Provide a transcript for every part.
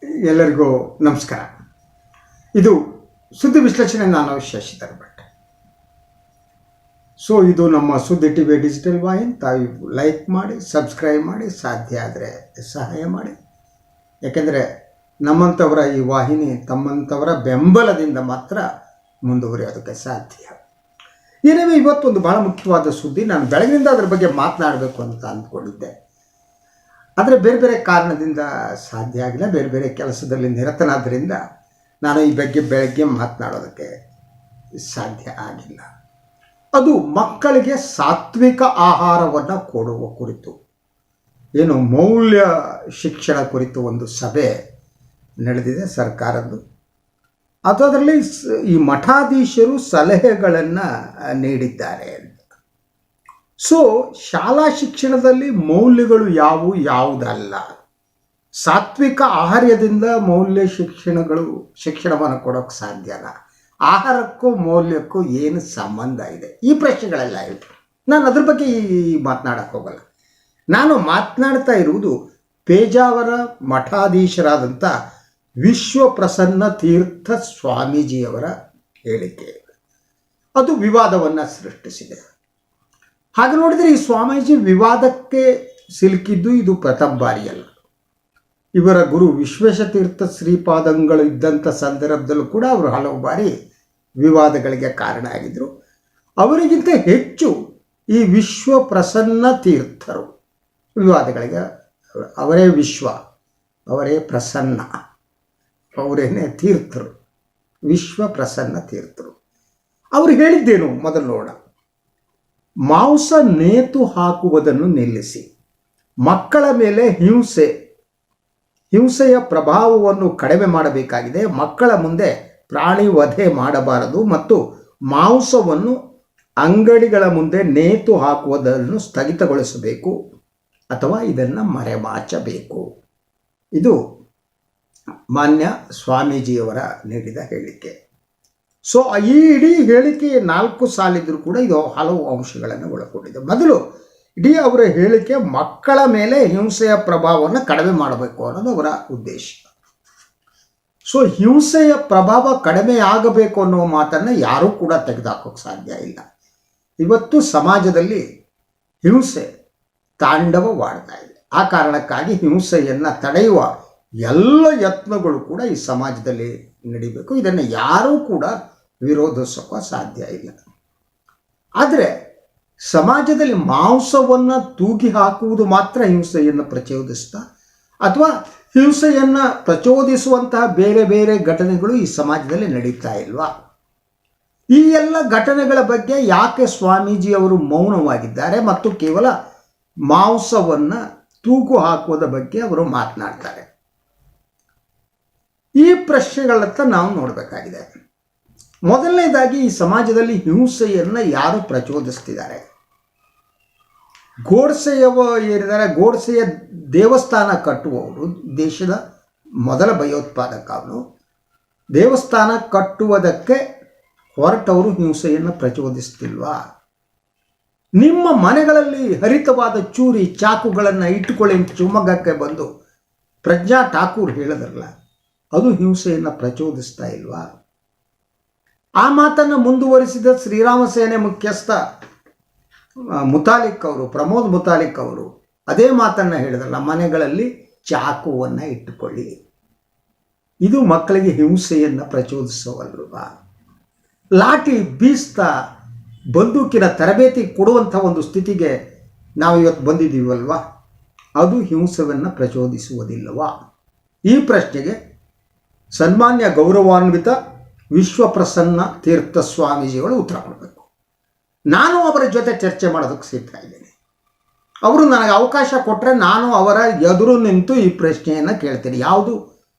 ಎಲ್ಲರಿಗೂ ನಮಸ್ಕಾರ. ಇದು ಸುದ್ದಿ ವಿಶ್ಲೇಷಣೆ. ನಾನು ಶಶಿಧರ್ ಭಟ್. ಇದು ನಮ್ಮ ಸುದ್ದಿ ಟಿವಿ ಡಿಜಿಟಲ್ ವಾಹಿನಿ. ತಾವು ಲೈಕ್ ಮಾಡಿ, ಸಬ್ಸ್ಕ್ರೈಬ್ ಮಾಡಿ, ಸಾಧ್ಯ ಆದರೆ ಸಹಾಯ ಮಾಡಿ. ಯಾಕೆಂದರೆ ನಮ್ಮಂಥವರ ಈ ವಾಹಿನಿ ತಮ್ಮಂಥವರ ಬೆಂಬಲದಿಂದ ಮಾತ್ರ ಮುಂದುವರಿಯೋದಕ್ಕೆ ಸಾಧ್ಯ. ಏನೇ ಇವತ್ತೊಂದು ಭಾಳ ಮುಖ್ಯವಾದ ಸುದ್ದಿ. ನಾನು ಬೆಳಗಿನಿಂದ ಅದರ ಬಗ್ಗೆ ಮಾತನಾಡಬೇಕು ಅಂತ ಅಂದ್ಕೊಂಡಿದ್ದೆ. ಆದರೆ ಬೇರೆ ಬೇರೆ ಕಾರಣದಿಂದ ಸಾಧ್ಯ ಆಗಿಲ್ಲ. ಬೇರೆ ಬೇರೆ ಕೆಲಸದಲ್ಲಿ ನಿರತನಾದ್ದರಿಂದ ನಾನು ಈ ಬಗ್ಗೆ ಬೆಳಗ್ಗೆ ಮಾತನಾಡೋದಕ್ಕೆ ಸಾಧ್ಯ ಆಗಿಲ್ಲ. ಅದು ಮಕ್ಕಳಿಗೆ ಸಾತ್ವಿಕ ಆಹಾರವನ್ನು ಕೊಡುವ ಕುರಿತು, ಏನು ಮೌಲ್ಯ ಶಿಕ್ಷಣ ಕುರಿತು ಒಂದು ಸಭೆ ನಡೆದಿದೆ ಸರ್ಕಾರದ್ದು. ಅದರಲ್ಲಿ ಈ ಮಠಾಧೀಶರು ಸಲಹೆಗಳನ್ನು ನೀಡಿದ್ದಾರೆ. ಶಾಲಾ ಶಿಕ್ಷಣದಲ್ಲಿ ಮೌಲ್ಯಗಳು ಯಾವುದಲ್ಲ. ಸಾತ್ವಿಕ ಆಹಾರದಿಂದ ಮೌಲ್ಯ ಶಿಕ್ಷಣವನ್ನು ಕೊಡೋಕ್ಕೆ ಸಾಧ್ಯನ? ಆಹಾರಕ್ಕೂ ಮೌಲ್ಯಕ್ಕೂ ಏನು ಸಂಬಂಧ ಇದೆ? ಈ ಪ್ರಶ್ನೆಗಳೆಲ್ಲ ಇವೆ. ನಾನು ಅದ್ರ ಬಗ್ಗೆ ಮಾತನಾಡಕ್ಕೆ ಹೋಗಲ್ಲ. ನಾನು ಮಾತನಾಡ್ತಾ ಇರುವುದು ಪೇಜಾವರ ಮಠಾಧೀಶರಾದಂಥ ವಿಶ್ವಪ್ರಸನ್ನ ತೀರ್ಥ ಸ್ವಾಮೀಜಿಯವರ ಹೇಳಿಕೆ. ಅದು ವಿವಾದವನ್ನು ಸೃಷ್ಟಿಸಿದೆ. ಹಾಗೆ ನೋಡಿದರೆ ಈ ಸ್ವಾಮೀಜಿ ವಿವಾದಕ್ಕೆ ಸಿಲುಕಿದ್ದು ಇದು ಪ್ರಥಮ ಬಾರಿಯಲ್ಲ. ಇವರ ಗುರು ವಿಶ್ವೇಶತೀರ್ಥ ಶ್ರೀಪಾದಂಗಳು ಇದ್ದಂಥ ಸಂದರ್ಭದಲ್ಲೂ ಕೂಡ ಅವರು ಹಲವು ಬಾರಿ ವಿವಾದಗಳಿಗೆ ಕಾರಣ ಆಗಿದ್ದರು. ಅವರಿಗಿಂತ ಹೆಚ್ಚು ಈ ವಿಶ್ವಪ್ರಸನ್ನ ತೀರ್ಥರು ವಿವಾದಗಳಿಗೆ, ಅವರೇ ವಿಶ್ವ, ಅವರೇ ಪ್ರಸನ್ನ, ಅವರೇನೇ ತೀರ್ಥರು, ವಿಶ್ವಪ್ರಸನ್ನ ತೀರ್ಥರು. ಅವರು ಹೇಳಿದ್ದೇನು ಮೊದಲು ನೋಡ. ಮಾಂಸ ನೇತು ಹಾಕುವುದನ್ನು ನಿಲ್ಲಿಸಿ, ಮಕ್ಕಳ ಮೇಲೆ ಹಿಂಸೆಯ ಪ್ರಭಾವವನ್ನು ಕಡಿಮೆ ಮಾಡಬೇಕಾಗಿದೆ. ಮಕ್ಕಳ ಮುಂದೆ ಪ್ರಾಣಿ ವಧೆ ಮಾಡಬಾರದು ಮತ್ತು ಮಾಂಸವನ್ನು ಅಂಗಡಿಗಳ ಮುಂದೆ ನೇತು ಹಾಕುವುದನ್ನು ಸ್ಥಗಿತಗೊಳಿಸಬೇಕು ಅಥವಾ ಇದನ್ನು ಮರೆಮಾಚಬೇಕು. ಇದು ಮಾನ್ಯ ಸ್ವಾಮೀಜಿಯವರ ನೀಡಿದ ಹೇಳಿಕೆ. ಈ ಇಡೀ ಹೇಳಿಕೆ 4 ಸಾಲಿದ್ರೂ ಕೂಡ ಇದು ಹಲವು ಅಂಶಗಳನ್ನು ಒಳಗೊಂಡಿದೆ. ಮೊದಲು ಇಡೀ ಅವರ ಹೇಳಿಕೆ ಮಕ್ಕಳ ಮೇಲೆ ಹಿಂಸೆಯ ಪ್ರಭಾವವನ್ನು ಕಡಿಮೆ ಮಾಡಬೇಕು ಅನ್ನೋದು ಅವರ ಉದ್ದೇಶ. ಹಿಂಸೆಯ ಪ್ರಭಾವ ಕಡಿಮೆ ಆಗಬೇಕು ಅನ್ನುವ ಮಾತನ್ನು ಯಾರೂ ಕೂಡ ತೆಗೆದುಹಾಕೋಕ್ಕೆ ಸಾಧ್ಯ ಇಲ್ಲ. ಇವತ್ತು ಸಮಾಜದಲ್ಲಿ ಹಿಂಸೆ ತಾಂಡವವಾಡ್ತಾ ಇದೆ. ಆ ಕಾರಣಕ್ಕಾಗಿ ಹಿಂಸೆಯನ್ನು ತಡೆಯುವ ಎಲ್ಲ ಯತ್ನಗಳು ಕೂಡ ಈ ಸಮಾಜದಲ್ಲಿ ನಡಿಬೇಕು. ಇದನ್ನು ಯಾರೂ ಕೂಡ ವಿರೋಧಿಸೋಕೆ ಸಾಧ್ಯ ಇಲ್ಲ. ಆದರೆ ಸಮಾಜದಲ್ಲಿ ಮಾಂಸವನ್ನು ತೂಗಿ ಹಾಕುವುದು ಮಾತ್ರ ಹಿಂಸೆಯನ್ನು ಪ್ರಚೋದಿಸ್ತಾ, ಅಥವಾ ಹಿಂಸೆಯನ್ನು ಪ್ರಚೋದಿಸುವಂತಹ ಬೇರೆ ಬೇರೆ ಘಟನೆಗಳು ಈ ಸಮಾಜದಲ್ಲಿ ನಡೀತಾ ಇಲ್ವಾ? ಈ ಎಲ್ಲ ಘಟನೆಗಳ ಬಗ್ಗೆ ಯಾಕೆ ಸ್ವಾಮೀಜಿಯವರು ಮೌನವಾಗಿದ್ದಾರೆ ಮತ್ತು ಕೇವಲ ಮಾಂಸವನ್ನು ತೂಗು ಹಾಕುವುದ ಬಗ್ಗೆ ಅವರು ಮಾತನಾಡ್ತಾರೆ? ಈ ಪ್ರಶ್ನೆಗಳತ್ತ ನಾವು ನೋಡಬೇಕಾಗಿದೆ. ಮೊದಲನೇದಾಗಿ, ಈ ಸಮಾಜದಲ್ಲಿ ಹಿಂಸೆಯನ್ನು ಯಾರು ಪ್ರಚೋದಿಸ್ತಿದ್ದಾರೆ? ಗೋಡ್ಸೆಯ ದೇವಸ್ಥಾನ ಕಟ್ಟುವವರು, ದೇಶದ ಮೊದಲ ಭಯೋತ್ಪಾದಕ ಅವನು. ದೇವಸ್ಥಾನ ಕಟ್ಟುವುದಕ್ಕೆ ಹೊರಟವರು ಹಿಂಸೆಯನ್ನು ಪ್ರಚೋದಿಸ್ತಿಲ್ವಾ? ನಿಮ್ಮ ಮನೆಗಳಲ್ಲಿ ಹರಿತವಾದ ಚೂರಿ ಚಾಕುಗಳನ್ನು ಇಟ್ಟುಕೊಳ್ಳಿ ಶಿವಮೊಗ್ಗಕ್ಕೆ ಬಂದು ಪ್ರಜ್ಞಾ ಠಾಕೂರ್ ಹೇಳಿದ್ರಲ್ಲ, ಅದು ಹಿಂಸೆಯನ್ನು ಪ್ರಚೋದಿಸ್ತಾ ಇಲ್ವಾ? ಆ ಮಾತನ್ನು ಮುಂದುವರಿಸಿದ ಶ್ರೀರಾಮ ಸೇನೆ ಮುಖ್ಯಸ್ಥ ಪ್ರಮೋದ್ ಮುತಾಲಿಕ್ ಅವರು ಅದೇ ಮಾತನ್ನು ಹೇಳಿದ್ರಲ್ಲ, ಮನೆಗಳಲ್ಲಿ ಚಾಕುವನ್ನು ಇಟ್ಟುಕೊಳ್ಳಿ. ಇದು ಮಕ್ಕಳಿಗೆ ಹಿಂಸೆಯನ್ನು ಪ್ರಚೋದಿಸೋವಲ್ವಾ? ಲಾಠಿ ಬೀಸ್ತಾ ಬಂದೂಕಿನ ತರಬೇತಿ ಕೊಡುವಂಥ ಒಂದು ಸ್ಥಿತಿಗೆ ನಾವು ಇವತ್ತು ಬಂದಿದ್ದೀವಲ್ವಾ? ಅದು ಹಿಂಸೆಯನ್ನು ಪ್ರಚೋದಿಸುವುದಿಲ್ಲವಾ? ಈ ಪ್ರಶ್ನೆಗೆ ಸನ್ಮಾನ್ಯ ಗೌರವಾನ್ವಿತ ವಿಶ್ವಪ್ರಸನ್ನ ತೀರ್ಥ ಸ್ವಾಮೀಜಿಗಳು ಉತ್ತರ ಕೊಡಬೇಕು. ನಾನು ಅವರ ಜೊತೆ ಚರ್ಚೆ ಮಾಡೋದಕ್ಕೆ ಸಿದ್ಧ ಇದ್ದೇನೆ. ಅವರು ನನಗೆ ಅವಕಾಶ ಕೊಟ್ಟರೆ ನಾನು ಅವರ ಎದುರು ನಿಂತು ಈ ಪ್ರಶ್ನೆಯನ್ನು ಕೇಳ್ತೀನಿ. ಯಾವುದು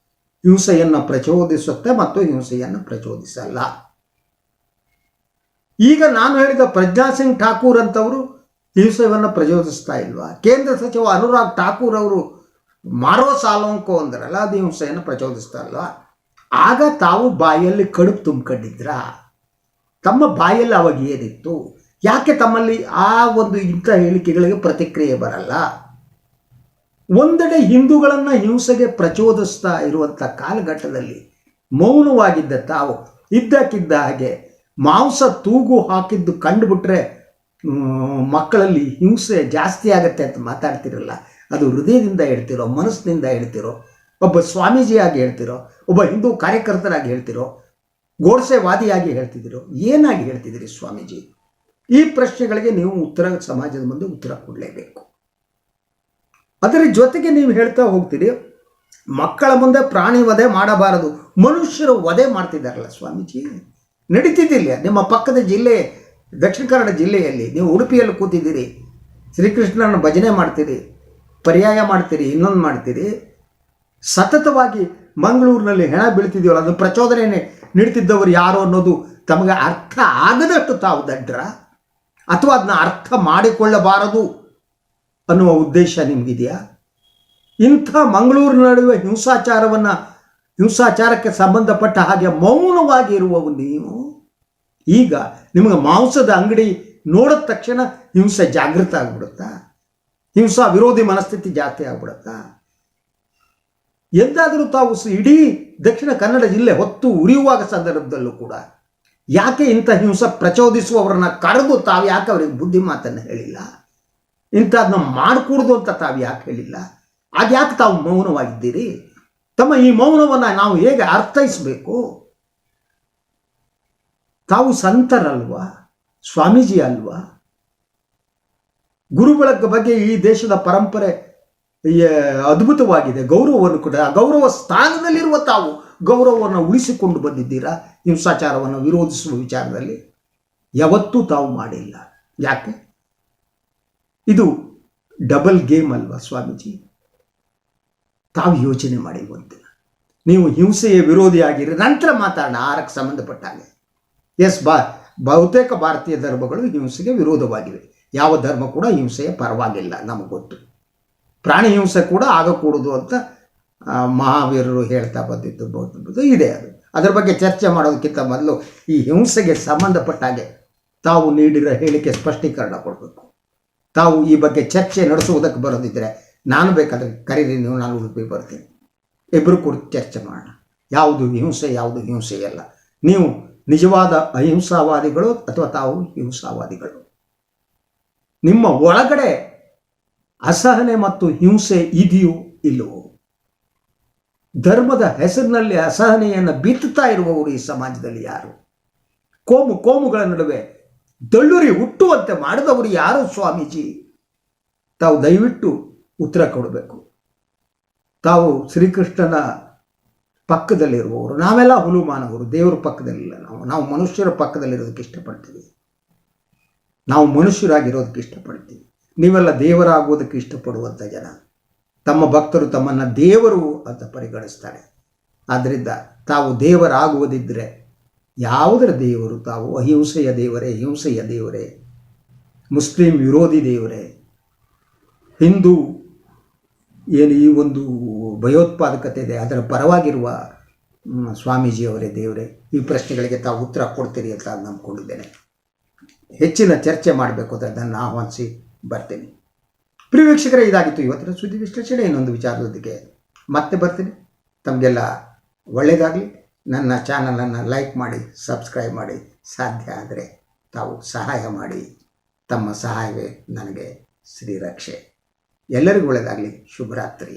ಹಿಂಸೆಯನ್ನು ಪ್ರಚೋದಿಸುತ್ತೆ ಮತ್ತು ಹಿಂಸೆಯನ್ನು ಪ್ರಚೋದಿಸಲ್ಲ? ಈಗ ನಾನು ಹೇಳಿದ ಪ್ರಜ್ಞಾ ಸಿಂಗ್ ಠಾಕೂರ್ ಅಂತವರು ಹಿಂಸೆಯನ್ನು ಪ್ರಚೋದಿಸ್ತಾ ಇಲ್ವಾ? ಕೇಂದ್ರ ಸಚಿವ ಅನುರಾಗ್ ಠಾಕೂರ್ ಅವರು ಮಾರೋ ಸಾಲೋಂಕೋ ಅಂದ್ರಲ್ಲ, ಅದು ಹಿಂಸೆಯನ್ನು ಪ್ರಚೋದಿಸ್ತಾ ಅಲ್ವಾ? ಆಗ ತಾವು ಬಾಯಲ್ಲಿ ಕಡುಬು ತುಂಬಿಕೊಂಡಿದ್ರ? ತಮ್ಮ ಬಾಯಲ್ಲಿ ಅವಾಗ ಏನಿತ್ತು? ಯಾಕೆ ತಮ್ಮಲ್ಲಿ ಆ ಒಂದು ಇಂಥ ಹೇಳಿಕೆಗಳಿಗೆ ಪ್ರತಿಕ್ರಿಯೆ ಬರಲ್ಲ? ಒಂದೆಡೆ ಹಿಂದೂಗಳನ್ನು ಹಿಂಸೆಗೆ ಪ್ರಚೋದಿಸ್ತಾ ಇರುವಂಥ ಕಾಲಘಟ್ಟದಲ್ಲಿ ಮೌನವಾಗಿದ್ದ ತಾವು ಇದ್ದಕ್ಕಿದ್ದ ಹಾಗೆ ಮಾಂಸ ತೂಗು ಹಾಕಿದ್ದು ಕಂಡುಬಿಟ್ರೆ ಮಕ್ಕಳಲ್ಲಿ ಹಿಂಸೆ ಜಾಸ್ತಿ ಆಗುತ್ತೆ ಅಂತ ಮಾತಾಡ್ತಿರಲ್ಲ, ಅದು ಹೃದಯದಿಂದ ಹೇಳ್ತಿರೋ, ಮನಸ್ಸಿನಿಂದ ಹೇಳ್ತಿರೋ, ಒಬ್ಬ ಸ್ವಾಮೀಜಿಯಾಗಿ ಹೇಳ್ತಿರೋ, ಒಬ್ಬ ಹಿಂದೂ ಕಾರ್ಯಕರ್ತರಾಗಿ ಹೇಳ್ತಿರೋ, ಗೋಡ್ಸೆವಾದಿಯಾಗಿ ಹೇಳ್ತಿದ್ದೀರೋ, ಏನಾಗಿ ಹೇಳ್ತಿದ್ದೀರಿ ಸ್ವಾಮೀಜಿ? ಈ ಪ್ರಶ್ನೆಗಳಿಗೆ ನೀವು ಸಮಾಜದ ಮುಂದೆ ಉತ್ತರ ಕೊಡಲೇಬೇಕು. ಅದರ ಜೊತೆಗೆ ನೀವು ಹೇಳ್ತಾ ಹೋಗ್ತೀರಿ, ಮಕ್ಕಳ ಮುಂದೆ ಪ್ರಾಣಿ ವಧೆ ಮಾಡಬಾರದು, ಮನುಷ್ಯರು ವಧೆ ಮಾಡ್ತಿದ್ದಾರಲ್ಲ ಸ್ವಾಮೀಜಿ, ನಡೀತಿದ್ದಿಲ್ಲ ನಿಮ್ಮ ಪಕ್ಕದ ಜಿಲ್ಲೆ ದಕ್ಷಿಣ ಕನ್ನಡ ಜಿಲ್ಲೆಯಲ್ಲಿ. ನೀವು ಉಡುಪಿಯಲ್ಲಿ ಕೂತಿದ್ದೀರಿ, ಶ್ರೀಕೃಷ್ಣನ ಭಜನೆ ಮಾಡ್ತೀರಿ, ಪರ್ಯಾಯ ಮಾಡ್ತೀರಿ, ಇನ್ನೊಂದು ಮಾಡ್ತೀರಿ, ಸತತವಾಗಿ ಮಂಗಳೂರಿನಲ್ಲಿ ಹೆಣ ಬೀಳ್ತಿದೆಯಲ್ಲ, ಅದು ಪ್ರಚೋದನೆ ನೀಡ್ತಿದ್ದವರು ಯಾರು ಅನ್ನೋದು ತಮಗೆ ಅರ್ಥ ಆಗದಷ್ಟು ತಾವು ದಡ್ರ, ಅಥವಾ ಅದನ್ನ ಅರ್ಥ ಮಾಡಿಕೊಳ್ಳಬಾರದು ಅನ್ನುವ ಉದ್ದೇಶ ನಿಮಗಿದೆಯಾ? ಇಂಥ ಮಂಗಳೂರು ನಡುವೆ ಹಿಂಸಾಚಾರಕ್ಕೆ ಸಂಬಂಧಪಟ್ಟ ಹಾಗೆ ಮೌನವಾಗಿ ಇರುವವು ನೀವು, ಈಗ ನಿಮಗೆ ಮಾಂಸದ ಅಂಗಡಿ ನೋಡಿದ ತಕ್ಷಣ ಹಿಂಸೆ ಜಾಗೃತ ಆಗ್ಬಿಡುತ್ತಾ? ಹಿಂಸಾ ವಿರೋಧಿ ಮನಸ್ಥಿತಿ ಜಾಸ್ತಿ ಆಗ್ಬಿಡುತ್ತಾ? ಎಂದಾದರೂ ತಾವು ಇಡೀ ದಕ್ಷಿಣ ಕನ್ನಡ ಜಿಲ್ಲೆ ಹೊತ್ತು ಉರಿಯುವಾಗ ಸಂದರ್ಭದಲ್ಲೂ ಕೂಡ ಯಾಕೆ ಇಂಥ ಹಿಂಸೆ ಪ್ರಚೋದಿಸುವವರನ್ನ ಕರೆದು ತಾವು ಯಾಕೆ ಅವರಿಗೆ ಬುದ್ಧಿ ಮಾತನ್ನು ಹೇಳಿಲ್ಲ? ಇಂಥದನ್ನ ಮಾಡಿಕೂಡ್ದು ಅಂತ ತಾವು ಯಾಕೆ ಹೇಳಿಲ್ಲ? ಅದ್ಯಾಕೆ ತಾವು ಮೌನವಾಗಿದ್ದೀರಿ? ತಮ್ಮ ಈ ಮೌನವನ್ನು ನಾವು ಹೇಗೆ ಅರ್ಥೈಸಬೇಕು? ತಾವು ಸಂತರಲ್ವಾ, ಸ್ವಾಮೀಜಿ ಅಲ್ವಾ? ಗುರುಗಳ ಬಗ್ಗೆ ಈ ದೇಶದ ಪರಂಪರೆ ಅದ್ಭುತವಾಗಿದೆ, ಗೌರವವನ್ನು ಕೂಡ, ಗೌರವ ಸ್ಥಾನದಲ್ಲಿರುವ ತಾವು ಗೌರವವನ್ನು ಉಳಿಸಿಕೊಂಡು ಬಂದಿದ್ದೀರಾ. ಹಿಂಸಾಚಾರವನ್ನು ವಿರೋಧಿಸುವ ವಿಚಾರದಲ್ಲಿ ಯಾವತ್ತೂ ತಾವು ಮಾಡಿಲ್ಲ. ಯಾಕೆ? ಇದು ಡಬಲ್ ಗೇಮ್ ಅಲ್ವಾ ಸ್ವಾಮೀಜಿ? ತಾವು ಯೋಚನೆ ಮಾಡಿ ಒಂದಿನ. ನೀವು ಹಿಂಸೆಯ ವಿರೋಧಿಯಾಗಿರಿ, ನಂತರ ಮಾತಾಡೋಣ ಆರಕ್ಕೆ ಸಂಬಂಧಪಟ್ಟ ಹಾಗೆ. ಬಹುತೇಕ ಭಾರತೀಯ ಧರ್ಮಗಳು ಹಿಂಸೆಗೆ ವಿರೋಧವಾಗಿವೆ. ಯಾವ ಧರ್ಮ ಕೂಡ ಹಿಂಸೆಯ ಪರವಾಗಿಲ್ಲ, ನಮಗೆ ಗೊತ್ತು. ಪ್ರಾಣಿ ಹಿಂಸೆ ಕೂಡ ಆಗಕೂಡದು ಅಂತ ಮಹಾವೀರರು ಹೇಳ್ತಾ ಬಂದಿದ್ದು ಇದೆ. ಅದರ ಬಗ್ಗೆ ಚರ್ಚೆ ಮಾಡೋದಕ್ಕಿಂತ ಮೊದಲು ಈ ಹಿಂಸೆಗೆ ಸಂಬಂಧಪಟ್ಟ ಹಾಗೆ ತಾವು ನೀಡಿರೋ ಹೇಳಿಕೆ ಸ್ಪಷ್ಟೀಕರಣ ಕೊಡಬೇಕು. ತಾವು ಈ ಬಗ್ಗೆ ಚರ್ಚೆ ನಡೆಸುವುದಕ್ಕೆ ಬರೋದಿದ್ದರೆ ನಾನು ಬೇಕಾದರೆ ಕರೀರಿ, ನೀವು, ನಾನು ಉಡುಪಿ ಬರ್ತೀನಿ, ಇಬ್ಬರು ಕೂಡ ಚರ್ಚೆ ಮಾಡೋಣ. ಯಾವುದು ಹಿಂಸೆ, ಯಾವುದು ಹಿಂಸೆಯಲ್ಲ. ನೀವು ನಿಜವಾದ ಅಹಿಂಸಾವಾದಿಗಳು ಅಥವಾ ತಾವು ಹಿಂಸಾವಾದಿಗಳು? ನಿಮ್ಮ ಒಳಗಡೆ ಅಸಹನೆ ಮತ್ತು ಹಿಂಸೆ ಇದೆಯೋ ಇಲ್ಲವೋ? ಧರ್ಮದ ಹೆಸರಿನಲ್ಲಿ ಅಸಹನೆಯನ್ನು ಬಿತ್ತುತ್ತಾ ಇರುವವರು ಈ ಸಮಾಜದಲ್ಲಿ ಯಾರು? ಕೋಮುಗಳ ನಡುವೆ ದಳ್ಳುರಿ ಹುಟ್ಟುವಂತೆ ಮಾಡಿದವರು ಯಾರು ಸ್ವಾಮೀಜಿ? ತಾವು ದಯವಿಟ್ಟು ಉತ್ತರ ಕೊಡಬೇಕು. ತಾವು ಶ್ರೀಕೃಷ್ಣನ ಪಕ್ಕದಲ್ಲಿರುವವರು, ನಾವೆಲ್ಲ ಹುಲು ಮಾನವರು, ದೇವರ ಪಕ್ಕದಲ್ಲಿಲ್ಲ. ನಾವು ಮನುಷ್ಯರ ಪಕ್ಕದಲ್ಲಿರೋದಕ್ಕೆ ಇಷ್ಟಪಡ್ತೀವಿ, ನಾವು ಮನುಷ್ಯರಾಗಿರೋದಕ್ಕೆ ಇಷ್ಟಪಡ್ತೀವಿ. ನೀವೆಲ್ಲ ದೇವರಾಗುವುದಕ್ಕೆ ಇಷ್ಟಪಡುವಂಥ ಜನ. ತಮ್ಮ ಭಕ್ತರು ತಮ್ಮನ್ನು ದೇವರು ಅಂತ ಪರಿಗಣಿಸ್ತಾರೆ. ಆದ್ದರಿಂದ ತಾವು ದೇವರಾಗುವುದಿದ್ದರೆ ಯಾವುದರ ದೇವರು? ತಾವು ಅಹಿಂಸೆಯ ದೇವರೇ, ಹಿಂಸೆಯ ದೇವರೇ, ಮುಸ್ಲಿಂ ವಿರೋಧಿ ದೇವರೇ, ಹಿಂದೂ ಏನು ಈ ಒಂದು ಭಯೋತ್ಪಾದಕತೆ ಇದೆ ಅದರ ಪರವಾಗಿರುವ ಸ್ವಾಮೀಜಿಯವರೇ ದೇವರೇ? ಈ ಪ್ರಶ್ನೆಗಳಿಗೆ ತಾವು ಉತ್ತರ ಕೊಡ್ತೀರಿ ಅಂತ ನಂಬ್ಕೊಂಡಿದ್ದೇನೆ. ಹೆಚ್ಚಿನ ಚರ್ಚೆ ಮಾಡಬೇಕು ಅಂತ ನನ್ನ ಆಹ್ವಾನಿಸಿ ಬರ್ತೀನಿ. ಪ್ರಿಯ ವೀಕ್ಷಕರೇ, ಇದಾಗಿತ್ತು ಇವತ್ತಿನ ಸುದ್ದಿ ವಿಶ್ಲೇಷಣೆ. ಇನ್ನೊಂದು ವಿಚಾರದೊಂದಿಗೆ ಮತ್ತೆ ಬರ್ತೀನಿ. ತಮಗೆಲ್ಲ ಒಳ್ಳೆಯದಾಗಲಿ. ನನ್ನ ಚಾನಲನ್ನು ಲೈಕ್ ಮಾಡಿ, ಸಬ್ಸ್ಕ್ರೈಬ್ ಮಾಡಿ, ಸಾಧ್ಯ ಆದರೆ ತಾವು ಸಹಾಯ ಮಾಡಿ. ತಮ್ಮ ಸಹಾಯವೇ ನನಗೆ ಶ್ರೀರಕ್ಷೆ. ಎಲ್ಲರಿಗೂ ಒಳ್ಳೆಯದಾಗಲಿ. ಶುಭರಾತ್ರಿ.